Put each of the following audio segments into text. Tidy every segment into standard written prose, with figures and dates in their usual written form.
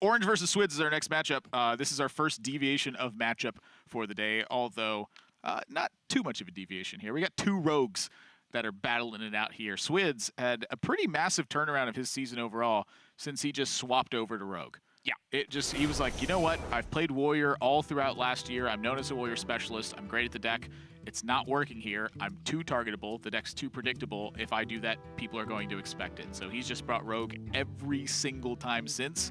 Orange versus Swidz is our next matchup. This is our first deviation of matchup for the day, although not too much of a deviation here. We got two rogues that are battling it out here. Swidz had a pretty massive turnaround of his season overall since he just swapped over to rogue. Yeah. He was like, you know what? I've played warrior all throughout last year. I'm known as a warrior specialist. I'm great at the deck. It's not working here. I'm too targetable. The deck's too predictable. If I do that, people are going to expect it. So he's just brought rogue every single time since,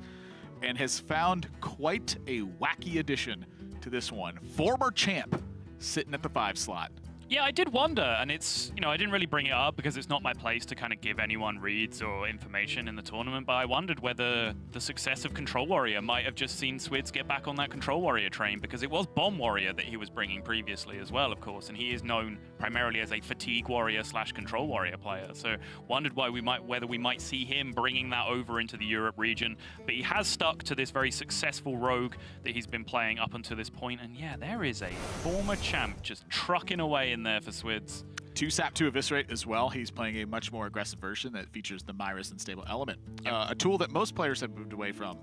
and has found quite a wacky addition to this one. Former champ sitting at the 5 slot. Yeah, I did wonder, and it's, I didn't really bring it up because it's not my place to kind of give anyone reads or information in the tournament, but I wondered whether the success of Control Warrior might have just seen Swidz get back on that Control Warrior train, because it was Bomb Warrior that he was bringing previously as well, of course, and he is known primarily as a Fatigue Warrior / Control Warrior player, so wondered whether we might see him bringing that over into the Europe region, but he has stuck to this very successful rogue that he's been playing up until this point, and yeah, there is a former champ just trucking away in there for Swidz. 2 sap to eviscerate as well. He's playing a much more aggressive version that features the Myris Unstable Element, a tool that most players have moved away from.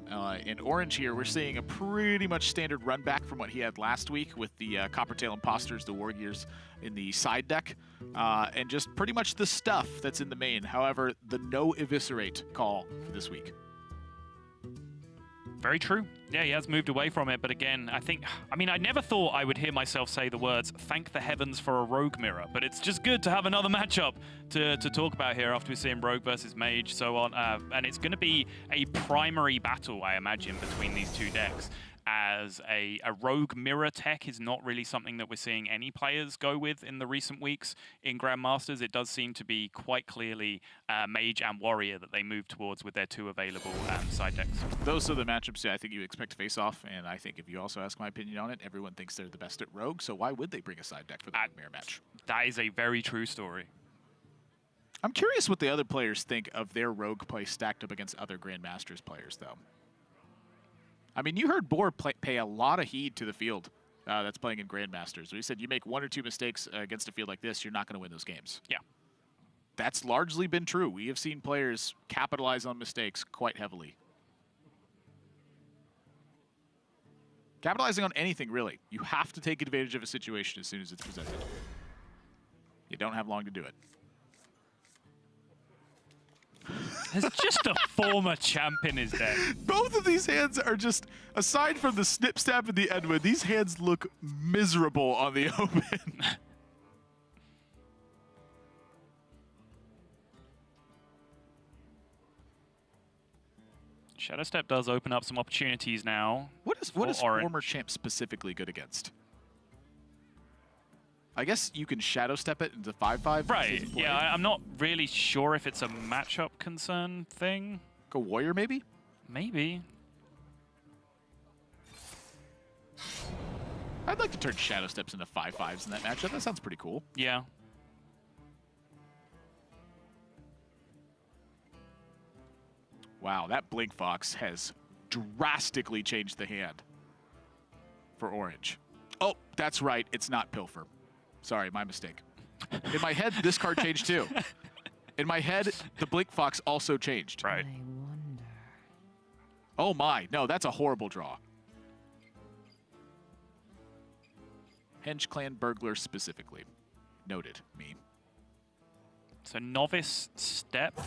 In Orange here, we're seeing a pretty much standard run back from what he had last week with the Coppertail Imposters, the War Gears in the side deck, and just pretty much the stuff that's in the main. However, the no eviscerate call for this week. Very true. Yeah, he has moved away from it, but again, I never thought I would hear myself say the words, thank the heavens for a rogue mirror, but it's just good to have another matchup to talk about here after we're seeing rogue versus mage, so on, and it's going to be a primary battle, I imagine, between these two decks, as a rogue mirror tech is not really something that we're seeing any players go with in the recent weeks in Grandmasters. It does seem to be quite clearly mage and warrior that they move towards with their 2 available side decks. Those are the matchups I think you expect to face off, and I think if you also ask my opinion on it, everyone thinks they're the best at rogue, so why would they bring a side deck for the mirror match? That is a very true story. I'm curious what the other players think of their rogue play stacked up against other Grandmasters players, though. I mean, you heard Boar pay a lot of heed to the field that's playing in Grandmasters. He said you make 1 or 2 mistakes against a field like this, you're not going to win those games. Yeah. That's largely been true. We have seen players capitalize on mistakes quite heavily. Capitalizing on anything, really. You have to take advantage of a situation as soon as it's presented. You don't have long to do it. There's just a former champ in his deck. Both of these hands are just, aside from the snip snap and the Edwin, these hands look miserable on the open. Shadow Step does open up some opportunities now. What is former champ specifically good against? I guess you can Shadow Step it into 5/5. Right, yeah, I'm not really sure if it's a matchup concern thing. Go warrior, maybe? Maybe. I'd like to turn Shadow Steps into 5/5s in that matchup. That sounds pretty cool. Yeah. Wow, that Blink Fox has drastically changed the hand for Orange. Oh, that's right. It's not Pilfer. Sorry, my mistake. In my head, this card changed too. In my head, the Blink Fox also changed. Right. I wonder. Oh my, no, that's a horrible draw. Henge Clan Burglar specifically. Noted, me. So Novice Step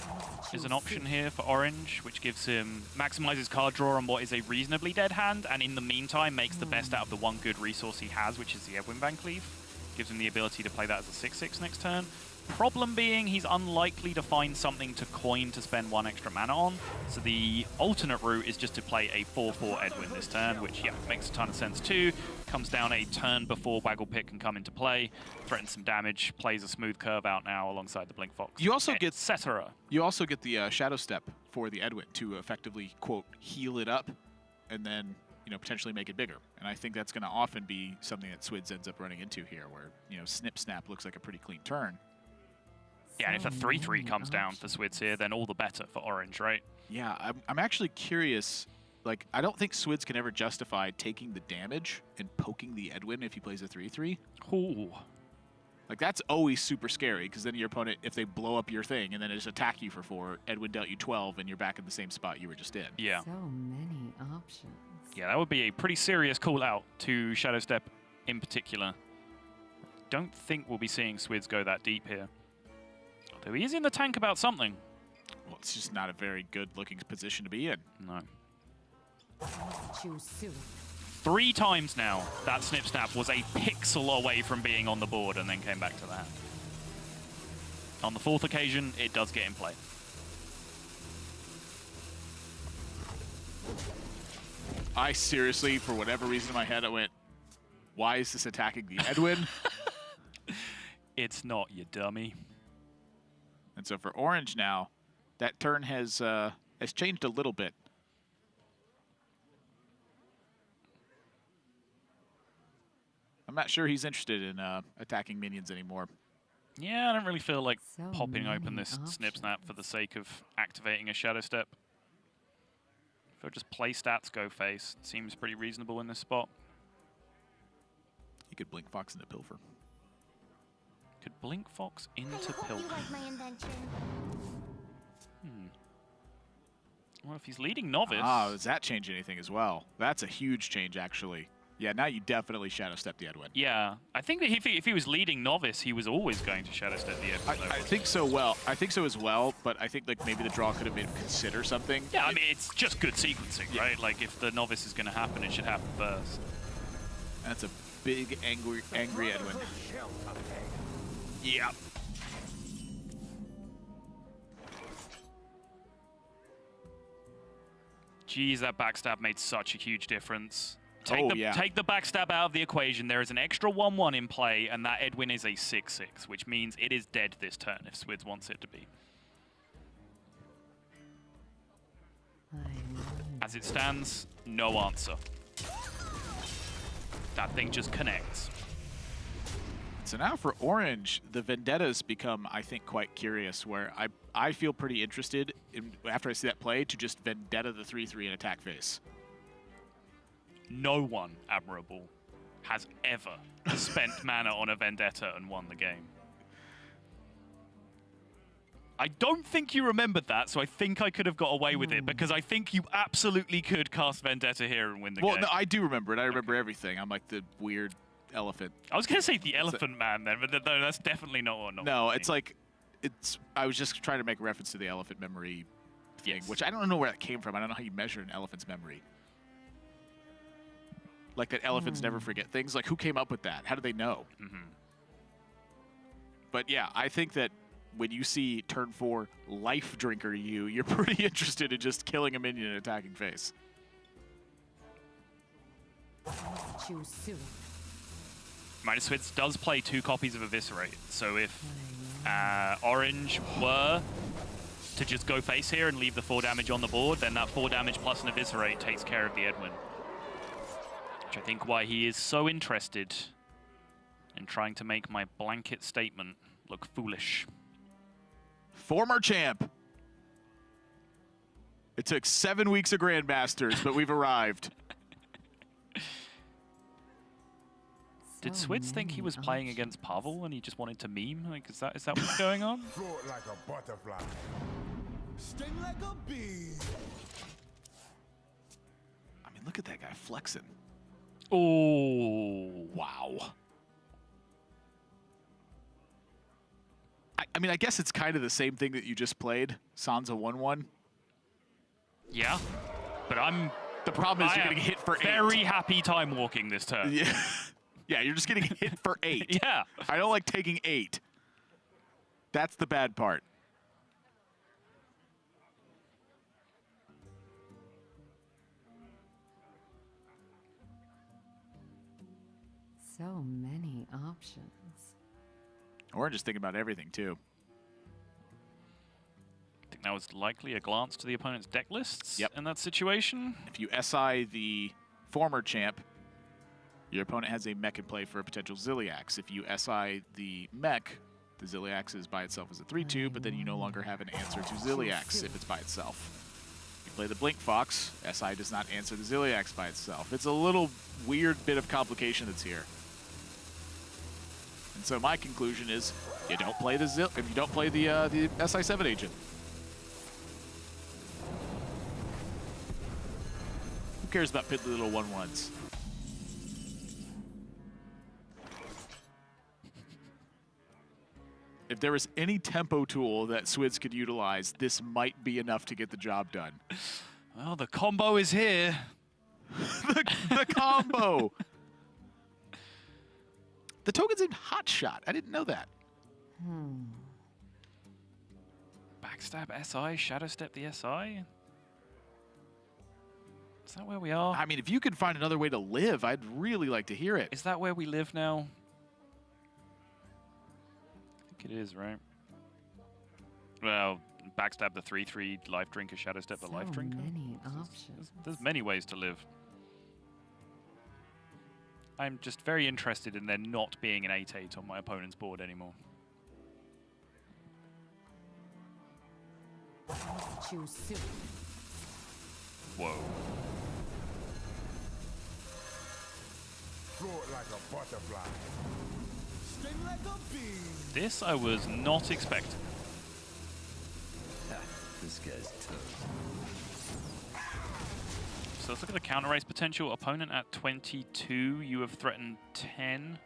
is an option here for Orange, which gives him, maximizes card draw on what is a reasonably dead hand, and in the meantime makes the best out of the 1 good resource he has, which is the Edwin Van Cleave. Gives him the ability to play that as a 6/6 next turn. Problem being, he's unlikely to find something to coin to spend 1 extra mana on, so the alternate route is just to play a 4/4 Edwin this turn, which, yeah, makes a ton of sense too. Comes down a turn before Waggle Pit can come into play, threatens some damage, plays a smooth curve out now alongside the Blink Fox. You also get You also get the Shadow Step for the Edwin to effectively, quote, heal it up, and then, potentially make it bigger. And I think that's going to often be something that Swidz ends up running into here, where, Snip Snap looks like a pretty clean turn. Yeah, and if a 3/3 comes down for Swidz here, then all the better for Orange, right? Yeah, I'm actually curious. Like, I don't think Swidz can ever justify taking the damage and poking the Edwin if he plays a 3/3. Ooh. Like, that's always super scary, because then your opponent, if they blow up your thing and then just attack you for 4, Edwin dealt you 12, and you're back in the same spot you were just in. Yeah. So many options. Yeah, that would be a pretty serious call out to Shadow Step in particular. Don't think we'll be seeing Swidz go that deep here. Although he is in the tank about something. Well, it's just not a very good-looking position to be in. No. Choose soon. 3 times now, that Snip Snap was a pixel away from being on the board and then came back to the hand. On the 4th occasion, it does get in play. I seriously, for whatever reason in my head, I went, why is this attacking the Edwin? It's not, you dummy. And so for Orange now, that turn has changed a little bit. I'm not sure he's interested in attacking minions anymore. Yeah, I don't really feel like So popping open many this Snip Snap for the sake of activating a Shadow Step. If I just play stats, go face, it seems pretty reasonable in this spot. He could Blink Fox into Pilfer. Could Blink Fox into You Pilfer. like my invention. Well, if he's leading Novice... Ah, does that change anything as well? That's a huge change, actually. Yeah, now you definitely Shadow Step the Edwin. Yeah, I think that if he was leading Novice, he was always going to Shadow Step the Edwin. I think so. Well, I think so as well. But I think like maybe the draw could have made him consider something. Yeah, I mean, it's just good sequencing, right? Like, if the Novice is going to happen, it should happen first. That's a big angry Edwin. Yeah. Jeez, that backstab made such a huge difference. Oh, Take the backstab out of the equation. There is an extra 1-1 in play, and that Edwin is a 6-6, which means it is dead this turn if Swidz wants it to be. As it stands, no answer. That thing just connects. So now for Orange, the Vendettas become, I think, quite curious, where I feel pretty interested, in, after I see that play, to just Vendetta the 3-3 and attack face. No one admirable has ever spent mana on a Vendetta and won the game. I don't think you remembered that, so I think I could have got away with it, because I think you absolutely could cast Vendetta here and win the game. Well, no, I do remember it. I remember everything. I'm like the weird elephant. I was going to say the Elephant Man then, but no, that's definitely not what. No, it's like, I was just trying to make a reference to the elephant memory thing, Yes. which I don't know where that came from. I don't know how you measure an elephant's memory. Like that elephants never forget things. Like, who came up with that? How do they know? But yeah, I think that when you see turn 4 Life Drinker you're pretty interested in just killing a minion and attacking face. Choose soon. Minus Swidz does play 2 copies of Eviscerate, so if Orange were to just go face here and leave the 4 damage on the board, then that 4 damage plus an Eviscerate takes care of the Edwin. Which I think why he is so interested in trying to make my blanket statement look foolish. Former champ. It took 7 weeks of Grandmasters, but we've arrived. Did Swidz think he was playing against Pavel and he just wanted to meme? Like, is that what's going on? Float like a butterfly. Sting like a bee. I mean, look at that guy flexing. Oh, Wow. I mean, I guess it's kind of the same thing that you just played, Sansa 1-1. yeah. But The problem is you're getting hit for 8. very happy time walking this turn. Yeah. Yeah, you're just getting hit for 8. Yeah. I don't like taking 8. That's the bad part. So many options. Or just thinking about everything, too. I think that was likely a glance to the opponent's deck lists Yep. in that situation. If you SI the former champ, your opponent has a mech in play for a potential Zilliax. If you SI the mech, the Zilliax is by itself as a 3-2, but then you no longer have an answer to Zilliax if it's by itself. You play the Blink Fox, SI does not answer the Zilliax by itself. It's a little weird bit of complication that's here. And And so my conclusion is, you don't play the if you don't play the SI7 agent. Who cares about piddly little 1/1s? If there was any tempo tool that Swidz could utilize, this might be enough to get the job done. Well, the combo is here. the combo. The token's in hot shot. I didn't know that. Backstab SI, Shadow Step the SI? Is that where we are? I mean, if you could find another way to live, I'd really like to hear it. Is that where we live now? I think it is, right? Well, backstab the 3/3 life drinker, Shadow Step the life drinker. Many options. There's many ways to live. I'm just very interested in there not being an 8/8 on my opponent's board anymore. Choose suit. Whoa. Float like a butterfly. Sting like a bee. This I was not expecting. This guy's tough. So let's look at the counter race potential. Opponent at 22, you have threatened 10.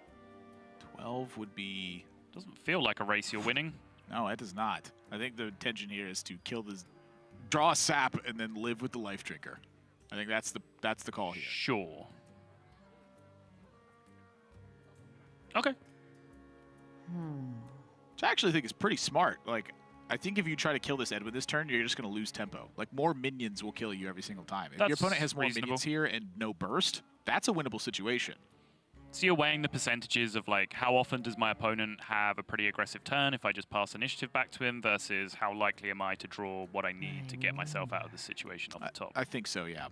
12 would be... Doesn't feel like a race you're winning. No, it does not. I think the intention here is to kill this, draw a sap, and then live with the life drinker. I think that's the call here. Sure. Okay. Which I actually think is pretty smart. Like, I think if you try to kill this Edwin this turn, you're just going to lose tempo. Like, more minions will kill you every single time. If your That's opponent has more reasonable. minions here and no burst, that's a winnable situation. So you're weighing the percentages of, like, how often does my opponent have a pretty aggressive turn if I just pass initiative back to him versus how likely am I to draw what I need to get myself out of this situation on the top. I think so, yeah.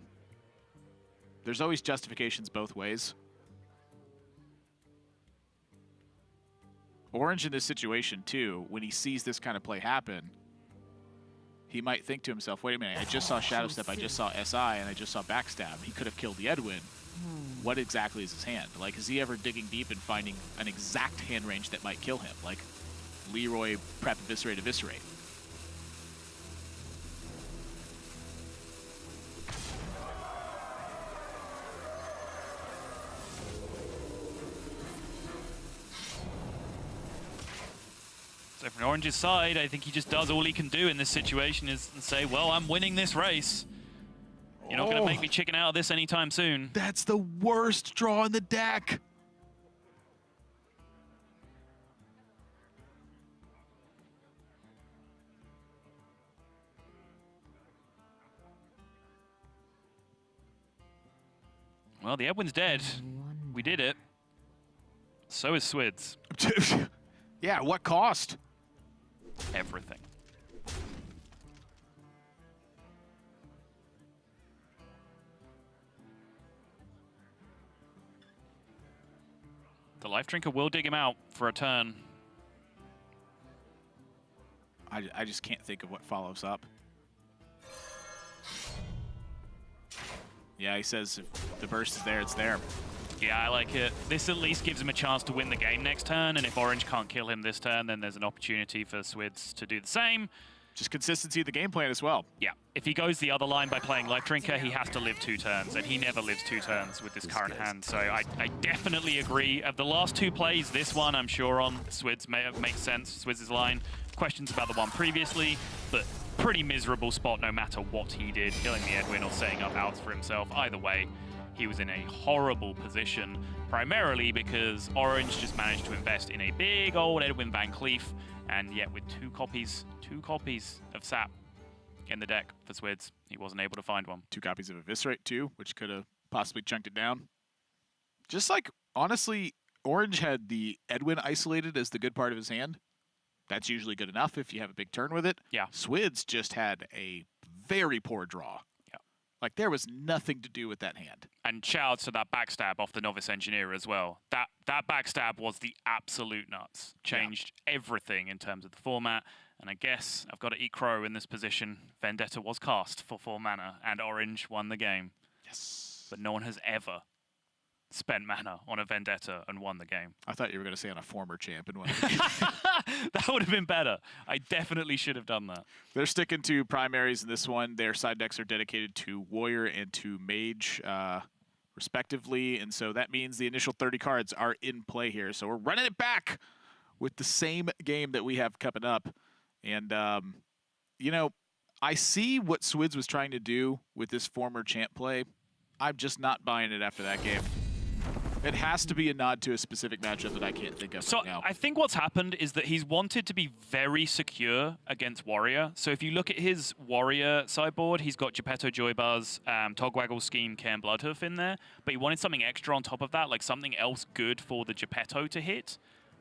There's always justifications both ways. Orange in this situation, too, when he sees this kind of play happen, he might think to himself, wait a minute, I just saw Shadow Step, I just saw SI, and I just saw Backstab. He could have killed the Edwin. What exactly is his hand? Like, is he ever digging deep and finding an exact hand range that might kill him? Like, Leroy, prep, eviscerate, eviscerate. So from Orange's side, I think he just does all he can do in this situation is say, well, I'm winning this race. You're not going to make me chicken out of this anytime soon. That's the worst draw in the deck. Well, the Edwin's dead. We did it. So is Swidz. Yeah, what cost? Everything. The life drinker will dig him out for a turn. I just can't think of what follows up. Yeah, he says if the burst is there, it's there. Yeah, I like it. This at least gives him a chance to win the game next turn, and if Orange can't kill him this turn, then there's an opportunity for Swidz to do the same. Just consistency of the game plan as well. Yeah, if he goes the other line by playing Life Drinker, he has to live 2 turns, and he never lives 2 turns with this current hand. So I definitely agree. Of the last 2 plays, this one I'm sure on Swidz makes sense. Swidz's line. Questions about the one previously, but pretty miserable spot no matter what he did, killing the Edwin or setting up outs for himself. Either way, he was in a horrible position, primarily because Orange just managed to invest in a big old Edwin Van Cleef, and yet with 2 copies of Sap in the deck for Swidz, he wasn't able to find one. 2 copies of Eviscerate, too, which could have possibly chunked it down. Just like, honestly, Orange had the Edwin isolated as the good part of his hand. That's usually good enough if you have a big turn with it. Yeah. Swidz just had a very poor draw. Yeah. Like, there was nothing to do with that hand. And shout out to that backstab off the Novice Engineer as well. That backstab was the absolute nuts. Changed everything in terms of the format. And I guess I've got to eat crow in this position. Vendetta was cast for 4 mana, and Orange won the game. Yes. But no one has ever spent mana on a Vendetta and won the game. I thought you were going to say on a former champ and one. That would have been better. I definitely should have done that. They're sticking to primaries in this one. Their side decks are dedicated to Warrior and to Mage, respectively. And so that means the initial 30 cards are in play here. So we're running it back with the same game that we have coming up. And, you know, I see what Swidz was trying to do with this former champ play. I'm just not buying it after that game. It has to be a nod to a specific matchup that I can't think of So right now. I think what's happened is that he's wanted to be very secure against Warrior. So if you look at his Warrior sideboard, he's got Geppetto, Joybuzz, Togwaggle, Scheme, Cairn, Bloodhoof in there. But he wanted something extra on top of that, like something else good for the Geppetto to hit.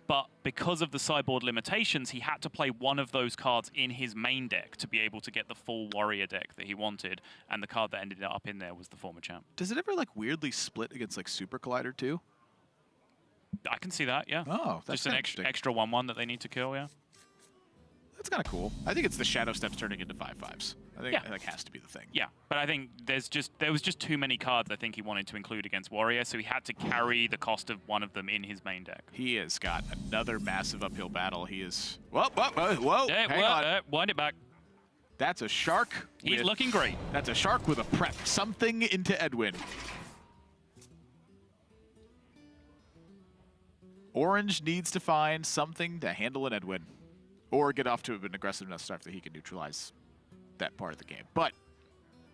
But because of the sideboard limitations, he had to play one of those cards in his main deck to be able to get the full Warrior deck that he wanted. And the card that ended up in there was the former champ. Does it ever like weirdly split against like Super Collider too? I can see that, yeah. Oh, that's just an interesting. extra 1/1 that they need to kill, yeah. That's kind of cool. I think it's the Shadow Steps turning into 5/5s. I think that has to be the thing. Yeah, but I think there was just too many cards I think he wanted to include against Warrior, so he had to carry the cost of one of them in his main deck. He has got another massive uphill battle. He is... Whoa, Yeah, hang on. Wind it back. That's a shark. He's looking great. That's a shark with a prep. Something into Edwin. Orange needs to find something to handle an Edwin. Or get off to an aggressive enough start that he can neutralize that part of the game. But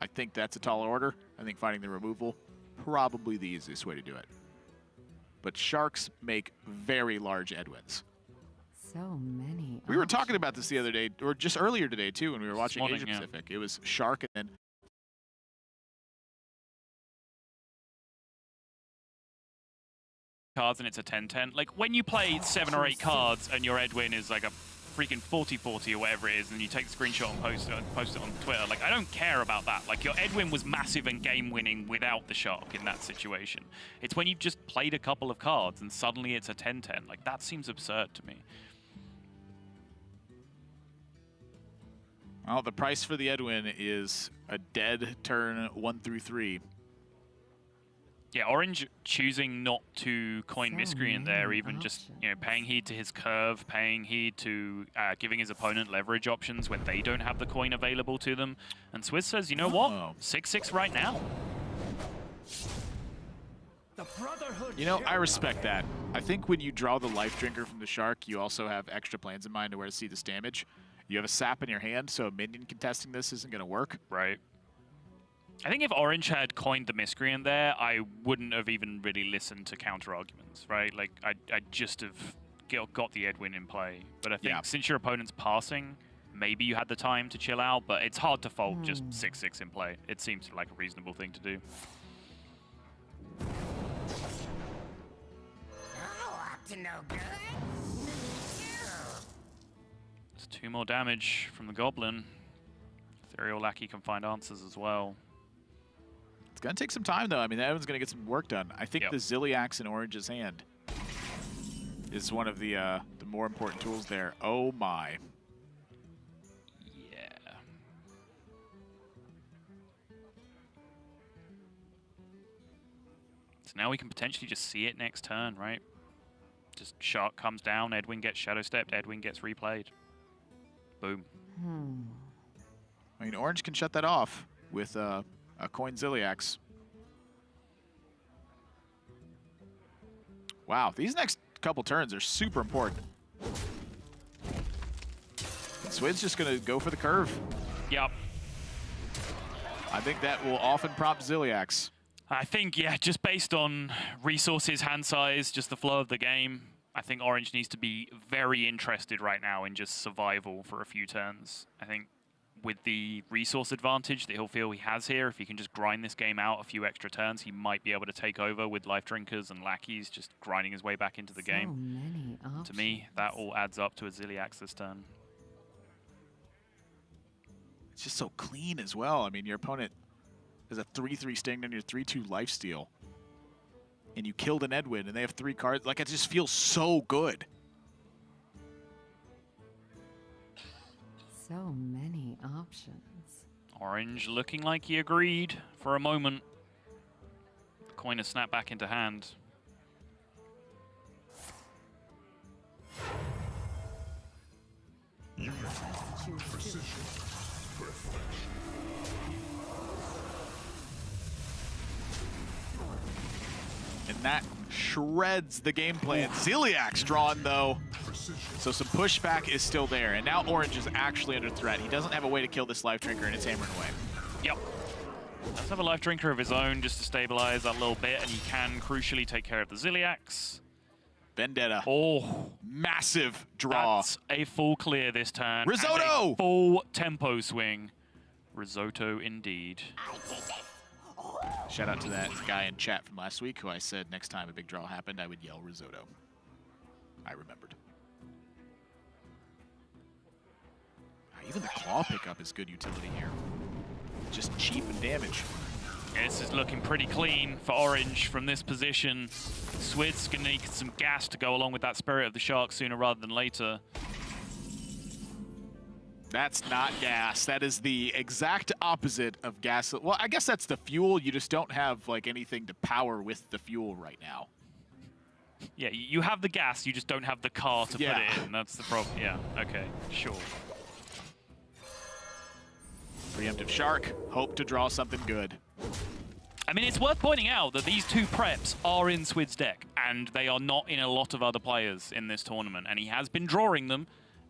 I think that's a taller order. I think finding the removal, probably the easiest way to do it. But sharks make very large Edwins. So many. We were talking about this the other day, or just earlier today too, when we were watching morning, Asia yeah. Pacific. It was shark and then Cards and it's a 10-10. Like, when you play 7 or 8 cards and your Edwin is like a freaking 40-40 or whatever it is, and you take the screenshot and post it on Twitter, like, I don't care about that. Like, your Edwin was massive and game-winning without the shark in that situation. It's when you've just played a couple of cards and suddenly it's a 10-10. Like, that seems absurd to me. well, the price for the Edwin is a dead turn 1 through 3. Yeah, Orange choosing not to coin So Miscreant there, many even just, you know, options. paying heed to his curve, paying heed to giving his opponent leverage options when they don't have the coin available to them. And Swidz says, you know what? Oh. 6-6 right now. You know, I respect that. I think when you draw the Life Drinker from the shark, you also have extra plans in mind to where to see this damage. You have a sap in your hand, so a minion contesting this isn't going to work. Right. I think if Orange had coined the Miscreant there, I wouldn't have even really listened to counter-arguments, right? Like, I'd just have got the Edwin in play. But I think since your opponent's passing, maybe you had the time to chill out, but it's hard to fold just 6-6 in play. It seems like a reasonable thing to do. It's 2 more damage from the Goblin. Ethereal Lackey can find answers as well. It's going to take some time, though. I mean, that one's going to get some work done. I think the Ziliax in Orange's hand is one of the more important tools there. Oh, my. Yeah. So now we can potentially just see it next turn, right? Just Shark comes down, Edwin gets Shadow Stepped, Edwin gets replayed. Boom. I mean, Orange can shut that off with a coin Ziliax. Wow, these next couple turns are super important. Swidz just going to go for the curve. Yep. I think that will often prompt Ziliax. I think, yeah, just based on resources, hand size, just the flow of the game, I think Orange needs to be very interested right now in just survival for a few turns. I think with the resource advantage that he'll feel he has here, if he can just grind this game out a few extra turns, he might be able to take over with Life Drinkers and Lackeys, just grinding his way back into the game. Many options. To me, that all adds up to a Ziliax this turn. It's just so clean as well. I mean, your opponent has a 3/3 sting and your 3/2 lifesteal. And you killed an Edwin, and they have 3 cards. Like, it just feels so good. So many options. Orange looking like he agreed for a moment. coin has snapped back into hand. And that shreds the game plan. Ziliak's drawn, though, so some pushback is still there. And now Orange is actually under threat. He doesn't have a way to kill this Life Drinker, and it's hammering away. Yep. Does have a Life Drinker of his own just to stabilize that little bit, and he can crucially take care of the Ziliaks. Vendetta. Oh, Massive draw. that's a full clear this turn. Risotto! And a full tempo swing. Risotto indeed. Shout out to that guy in chat from last week who I said next time a big draw happened, I would yell risotto. I remembered. Even the claw pickup is good utility here. Just cheap and damage. This is looking pretty clean for Orange from this position. Swidz gonna need some gas to go along with that Spirit of the Shark sooner rather than later. That's not gas. That is the exact opposite of gas. Well, I guess that's the fuel. You just don't have like anything to power with the fuel right now. Yeah, you have the gas, you just don't have the car to put it in. That's the problem. Yeah, okay, sure. Preemptive Shark. Hope to draw something good. I mean, it's worth pointing out that these two preps are in Swid's deck, and they are not in a lot of other players in this tournament, and he has been drawing them,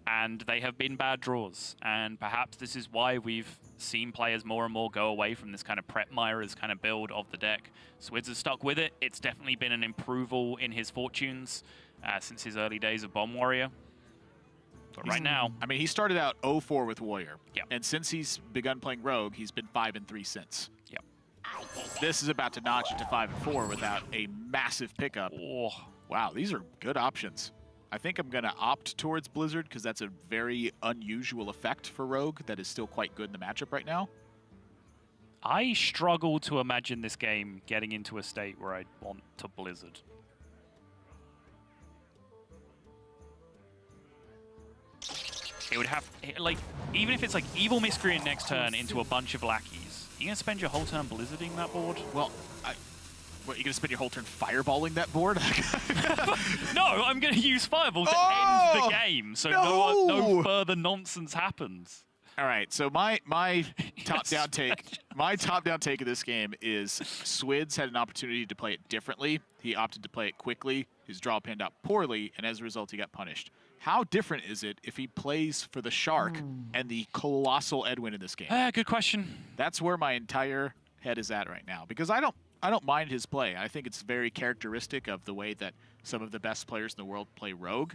and they have been bad draws. And perhaps this is why we've seen players more and more go away from this kind of prep Myra's kind of build of the deck. Swidz has stuck with it. It's definitely been an improval in his fortunes since his early days of Bomb Warrior. But right now... I mean, he started out 0-4 with Warrior. Yep. And since he's begun playing Rogue, he's been 5-3 since. Yep. This is about to notch it to 5-4 without a massive pickup. Oh. Wow, these are good options. I think I'm going to opt towards Blizzard because that's a very unusual effect for Rogue that is still quite good in the matchup right now. I struggle to imagine this game getting into a state where I'd want to Blizzard. It would have, like, even if it's like Evil Miscreant next turn into a bunch of lackeys, you gonna spend your whole turn Blizzarding that board? Well, what, you gonna spend your whole turn fireballing that board? No, I'm gonna use Fireball to end the game, so no further nonsense happens. All right, so my top-down take of this game is Swidz had an opportunity to play it differently. He opted to play it quickly. His draw panned out poorly, and as a result, he got punished. How different is it if he plays for the Shark and the colossal Edwin in this game? Good question. That's where my entire head is at right now, because I don't mind his play. I think it's very characteristic of the way that some of the best players in the world play Rogue,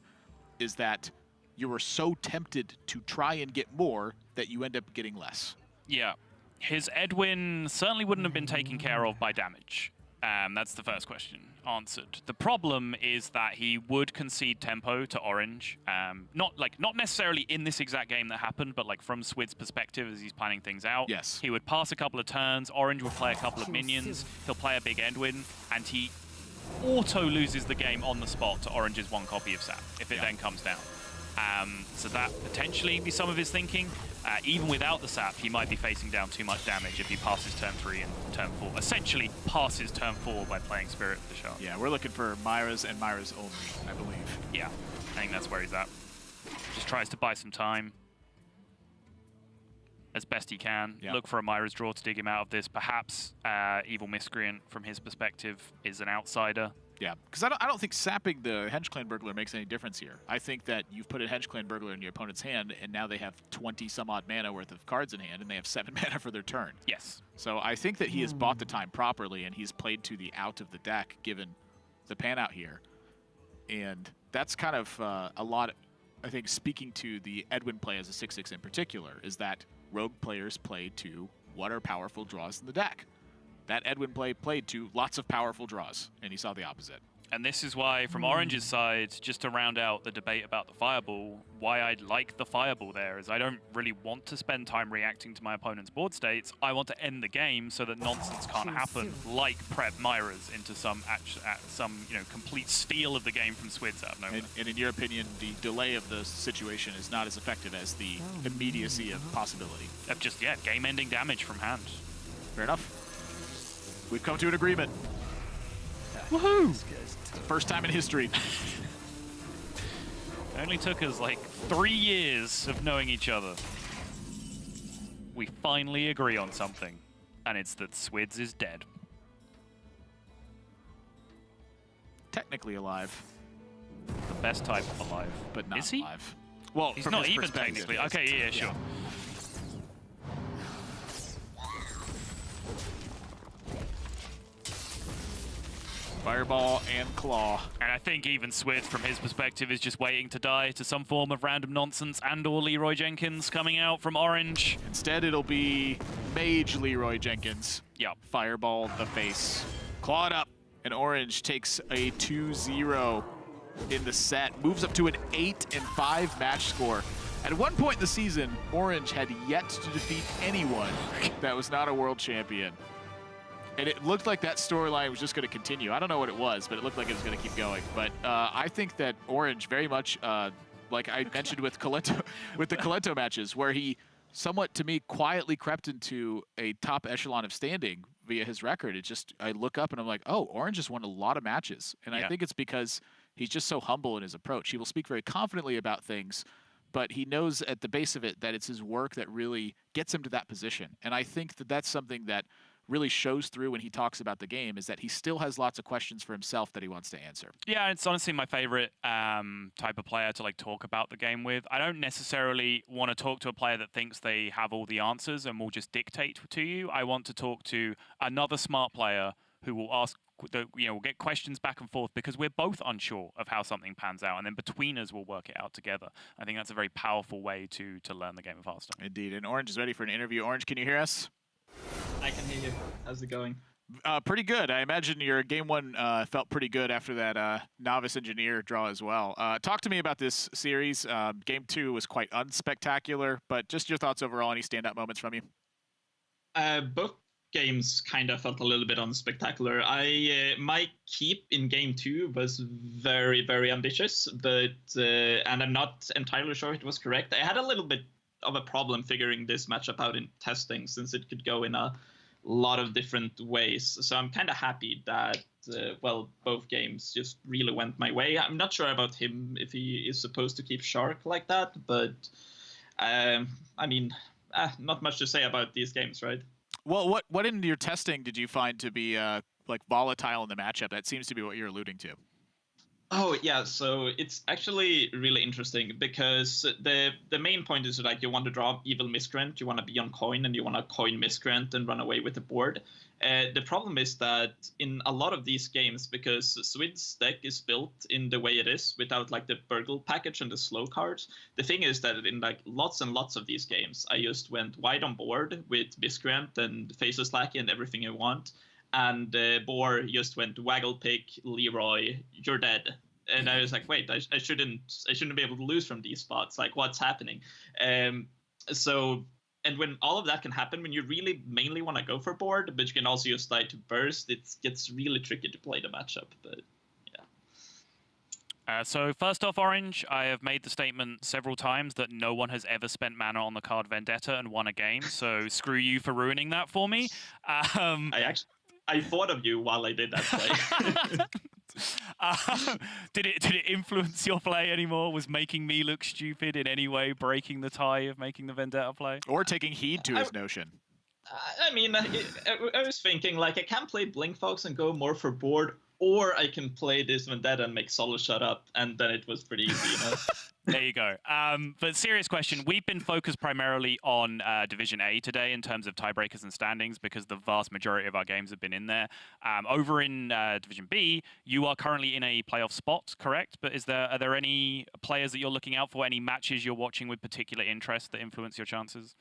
is that you were so tempted to try and get more that you end up getting less. Yeah. His Edwin certainly wouldn't have been taken care of by damage. That's the first question answered. The problem is that he would concede tempo to Orange. Not necessarily in this exact game that happened, but like from Swid's perspective as he's planning things out. Yes. He would pass a couple of turns, Orange would play a couple of minions, he'll play a big Edwin, and he auto loses the game on the spot to Orange's one copy of Sap, if it then comes down. So that potentially be some of his thinking. Even without the Sap, he might be facing down too much damage if he passes turn 3 and turn 4. Essentially passes turn 4 by playing Spirit of the Shark. Yeah, we're looking for Myra's and Myra's only, I believe. Yeah, I think that's where he's at. Just tries to buy some time as best he can. Yeah. Look for a Myra's draw to dig him out of this. Perhaps Evil Miscreant, from his perspective, is an outsider. Yeah, because I don't think sapping the Henge Clan Burglar makes any difference here. I think that you've put a Henge Clan Burglar in your opponent's hand, and now they have 20-some-odd mana worth of cards in hand, and they have 7 mana for their turn. Yes. So I think that he has bought the time properly, and he's played to the out of the deck, given the pan out here. And that's kind of a lot, I think, speaking to the Edwin play as a 6/6 in particular, is that Rogue players play to what are powerful draws in the deck. That Edwin play played to lots of powerful draws, and he saw the opposite. And this is why, from Orange's side, just to round out the debate about the Fireball, why I like the Fireball there is I don't really want to spend time reacting to my opponent's board states. I want to end the game so that nonsense can't happen, like prep Myra's into some complete steal of the game from Swidz out of nowhere. And in your opinion, the delay of the situation is not as effective as the immediacy of possibility. Of just, game-ending damage from hand. Fair enough. We've come to an agreement. Woohoo! This guy's tough. First time in history. It only took us like 3 years of knowing each other. We finally agree on something, and it's that Swidz is dead. Technically alive, The best type alive. but not Is he? alive. Well, He's from not his even perspective, technically. he is. Okay, yeah, sure. Fireball and claw. And I think even Swidz, from his perspective, is just waiting to die to some form of random nonsense and/or Leroy Jenkins coming out from Orange. Instead, it'll be Mage Leroy Jenkins. Yep. Fireball the face. Clawed up, and Orange takes a 2-0 in the set. Moves up to an 8-5 match score. At one point in the season, Orange had yet to defeat anyone that was not a world champion. And it looked like that storyline was just going to continue. I don't know what it was, but it looked like it was going to keep going. But I think that Orange very much, like I mentioned with Colento, with the Colento matches, where he somewhat, to me, quietly crept into a top echelon of standing via his record. It's just, I look up and I'm like, oh, Orange has won a lot of matches. And I think it's because he's just so humble in his approach. He will speak very confidently about things, but he knows at the base of it that it's his work that really gets him to that position. And I think that that's something that really shows through when he talks about the game, is that he still has lots of questions for himself that he wants to answer. Yeah, it's honestly my favorite type of player to like talk about the game with. I don't necessarily want to talk to a player that thinks they have all the answers and will just dictate to you. I want to talk to another smart player who will ask, we'll get questions back and forth because we're both unsure of how something pans out, and then between us we'll work it out together. I think that's a very powerful way to learn the game of Hearthstone. Indeed, and Orange is ready for an interview. Orange, can you hear us? I can hear you. How's it going? Pretty good. I imagine your game one felt pretty good after that novice engineer draw as well. Talk to me about this series. Game two was quite unspectacular, but just your thoughts overall. Any standout moments from you? Both games kind of felt a little bit unspectacular. My keep in game two was very, very ambitious, but and I'm not entirely sure it was correct. I had a little bit of a problem figuring this matchup out in testing, since it could go in a lot of different ways. So I'm kind of happy that, both games just really went my way. I'm not sure about him, if he is supposed to keep Shark like that, but not much to say about these games, right? Well, what in your testing did you find to be like volatile in the matchup? That seems to be what you're alluding to. Oh, yeah, so it's actually really interesting because the main point is like you want to draw Evil Miscreant, you want to be on coin, and you want to coin Miscreant and run away with the board. The problem is that in a lot of these games, because Swidz deck is built in the way it is without like the Burgle package and the slow cards, the thing is that in like lots and lots of these games, I just went wide on board with Miscreant and Faceless Lackey and everything I want. And Boar just went waggle pick, Leroy, you're dead. And I was like, wait, I shouldn't be able to lose from these spots. Like, what's happening? And when all of that can happen, when you really mainly want to go for board, but you can also use die to burst, it gets really tricky to play the matchup. But yeah. So first off, Orange, I have made the statement several times that no one has ever spent mana on the card Vendetta and won a game. So screw you for ruining that for me. I thought of you while I did that play. Did it influence your play anymore? Was making me look stupid in any way breaking the tie of making the Vendetta play? Or taking heed to his notion? I was thinking, like, I can play Blink Fox and go more for board, or I can play this Vendetta and make Solo shut up, and then it was pretty easy, you know? There you go. But serious question. We've been focused primarily on Division A today in terms of tiebreakers and standings because the vast majority of our games have been in there. Over in Division B, you are currently in a playoff spot, correct? But are there any players that you're looking out for, any matches you're watching with particular interest that influence your chances?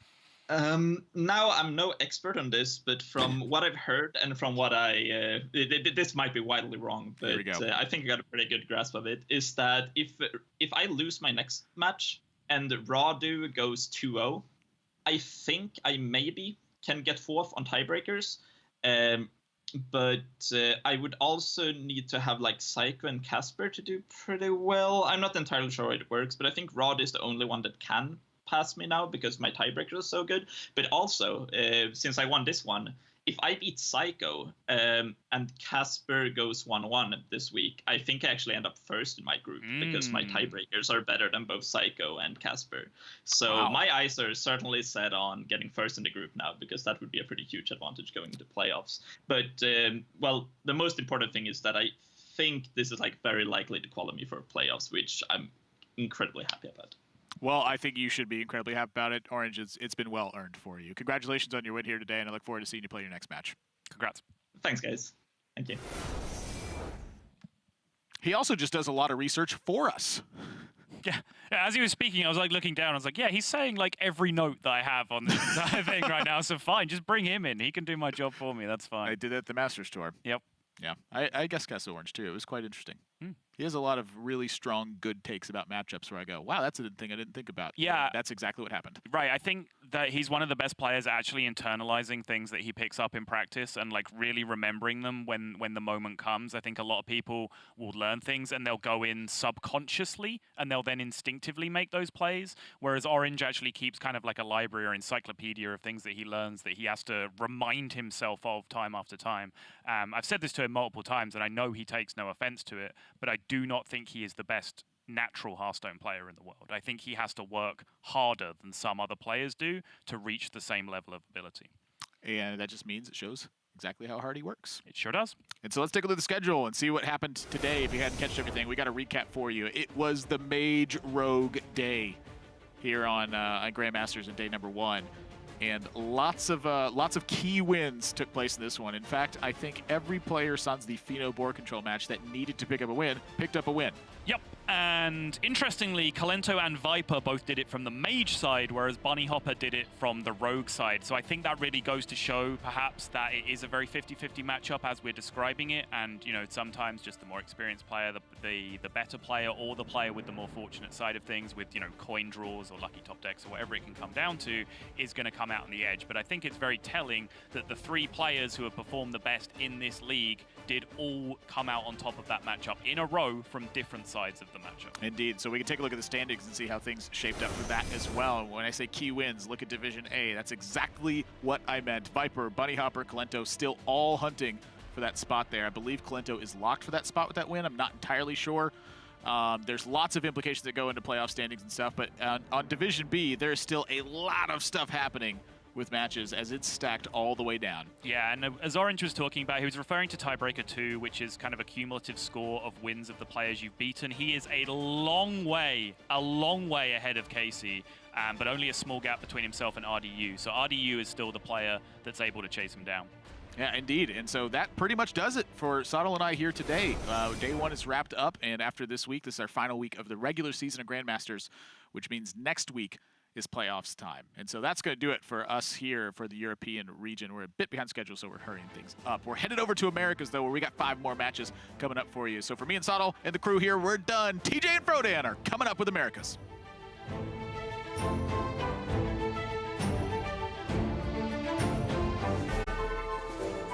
Now, I'm no expert on this, but from what I've heard and from what this might be widely wrong, but I think I got a pretty good grasp of it, is that if I lose my next match and Radu goes 2-0, I think I maybe can get fourth on tiebreakers, but I would also need to have like Psycho and Casper to do pretty well. I'm not entirely sure how it works, but I think Rod is the only one that can pass me now because my tiebreaker is so good. But also, since I won this one, if I beat Psycho and Casper goes 1-1 this week, I think I actually end up first in my group because my tiebreakers are better than both Psycho and Casper. So my eyes are certainly set on getting first in the group now, because that would be a pretty huge advantage going into playoffs. But, well, the most important thing is that I think this is like very likely to qualify me for playoffs, which I'm incredibly happy about. Well, I think you should be incredibly happy about it. Orange, it's been well earned for you. Congratulations on your win here today, and I look forward to seeing you play your next match. Congrats. Thanks, guys. Thank you. He also just does a lot of research for us. Yeah, as he was speaking, I was like looking down. I was like, yeah, he's saying like every note that I have on this entire thing right now. So fine, just bring him in. He can do my job for me. That's fine. I did that at the Masters Tour. Yep. Yeah, I guess Castle Orange too. It was quite interesting. He has a lot of really strong, good takes about matchups where I go, wow, that's a thing I didn't think about. Yeah. That's exactly what happened. Right. I think that he's one of the best players at actually internalizing things that he picks up in practice and like really remembering them when the moment comes. I think a lot of people will learn things and they'll go in subconsciously and they'll then instinctively make those plays. Whereas Orange actually keeps kind of like a library or encyclopedia of things that he learns that he has to remind himself of time after time. I've said this to him multiple times and I know he takes no offense to it, but I do not think he is the best natural Hearthstone player in the world. I think he has to work harder than some other players do to reach the same level of ability. And that just means it shows exactly how hard he works. It sure does. And so let's take a look at the schedule and see what happened today. If you hadn't catched everything, we got a recap for you. It was the Mage Rogue day here on Grandmasters in day number 1. And lots of key wins took place in this one. In fact, I think every player sans the Pheno board control match that needed to pick up a win picked up a win. Yep, and interestingly, Kalento and Viper both did it from the Mage side, whereas Bunny Hopper did it from the Rogue side. So I think that really goes to show, perhaps, that it is a very 50-50 matchup as we're describing it. And, you know, sometimes just the more experienced player, the better player, or the player with the more fortunate side of things with, you know, coin draws or lucky top decks or whatever it can come down to, is going to come out on the edge. But I think it's very telling that the 3 players who have performed the best in this league did all come out on top of that matchup in a row from different sides of the matchup. Indeed. So we can take a look at the standings and see how things shaped up for that as well. And when I say key wins, look at Division A. That's exactly what I meant. Viper, Bunny Hopper, Kalento still all hunting for that spot there. I believe Kalento is locked for that spot with that win. I'm not entirely sure. There's lots of implications that go into playoff standings and stuff, but on Division B, there's still a lot of stuff happening with matches as it's stacked all the way down. Yeah, and as Orange was talking about, he was referring to Tiebreaker 2, which is kind of a cumulative score of wins of the players you've beaten. He is a long way ahead of Casey, but only a small gap between himself and RDU. So RDU is still the player that's able to chase him down. Yeah, indeed. And so that pretty much does it for Sottle and I here today. Day 1 is wrapped up, and after this week, this is our final week of the regular season of Grandmasters, which means next week is playoffs time. And so that's going to do it for us here for the European region. We're a bit behind schedule, so we're hurrying things up. We're headed over to Americas, though, where we got 5 more matches coming up for you. So for me and Sottle and the crew here, we're done. TJ and Frodan are coming up with Americas.